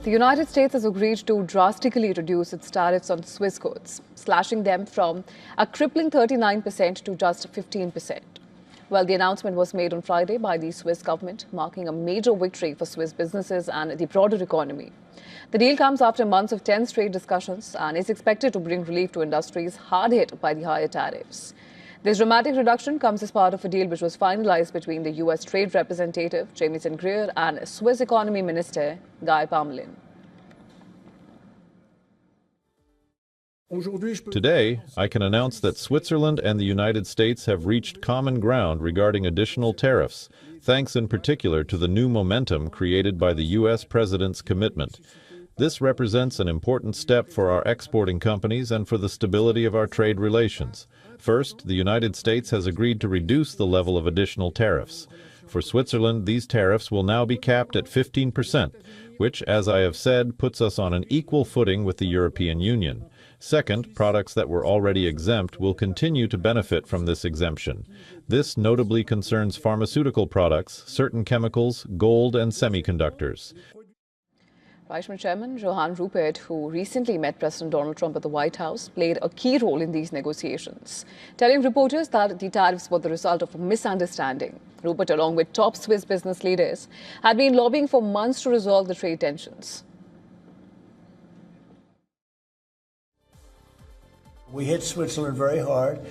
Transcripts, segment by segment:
The United States has agreed to drastically reduce its tariffs on Swiss goods, slashing them from a crippling 39% to just 15%. Well, the announcement was made on Friday by the Swiss government, marking a major victory for Swiss businesses and the broader economy. The deal comes after months of tense trade discussions and is expected to bring relief to industries hard hit by the higher tariffs. This dramatic reduction comes as part of a deal which was finalized between the U.S. Trade Representative Jamieson Greer and Swiss Economy Minister Guy Parmelin. Today, I can announce that Switzerland and the United States have reached common ground regarding additional tariffs, thanks in particular to the new momentum created by the U.S. President's commitment. This represents an important step for our exporting companies and for the stability of our trade relations. First, the United States has agreed to reduce the level of additional tariffs. For Switzerland, these tariffs will now be capped at 15%, which, as I have said, puts us on an equal footing with the European Union. Second, products that were already exempt will continue to benefit from this exemption. This notably concerns pharmaceutical products, certain chemicals, gold, and semiconductors. Reichsman Chairman Johann Rupert, who recently met President Donald Trump at the White House, played a key role in these negotiations, telling reporters that the tariffs were the result of a misunderstanding. Rupert, along with top Swiss business leaders, had been lobbying for months to resolve the trade tensions. We hit Switzerland very hard.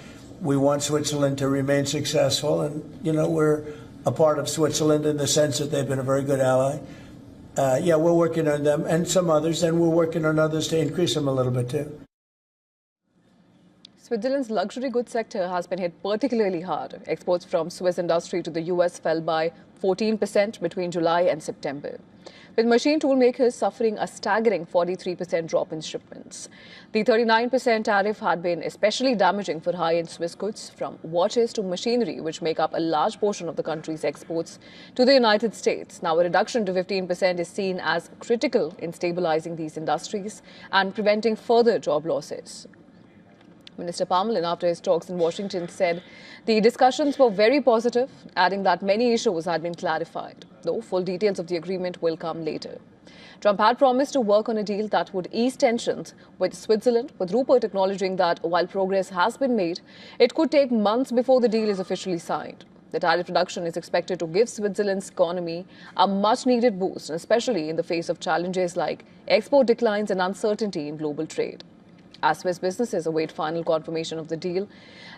We want Switzerland to remain successful, and, we're a part of Switzerland in the sense that they've been a very good ally. We're working on them and some others, and we're working on others to increase them a little bit too. Switzerland's luxury goods sector has been hit particularly hard. Exports from Swiss industry to the US fell by 14% between July and September, with machine tool makers suffering a staggering 43% drop in shipments. The 39% tariff had been especially damaging for high-end Swiss goods, from watches to machinery, which make up a large portion of the country's exports to the United States. Now, a reduction to 15% is seen as critical in stabilizing these industries and preventing further job losses. Minister Parmelin, after his talks in Washington, said the discussions were very positive, adding that many issues had been clarified, though full details of the agreement will come later. Trump had promised to work on a deal that would ease tensions with Switzerland, with Rupert acknowledging that while progress has been made, it could take months before the deal is officially signed. The tariff reduction is expected to give Switzerland's economy a much-needed boost, especially in the face of challenges like export declines and uncertainty in global trade. As Swiss businesses await final confirmation of the deal,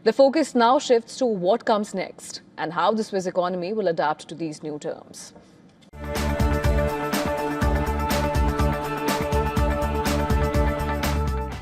the focus now shifts to what comes next and how the Swiss economy will adapt to these new terms.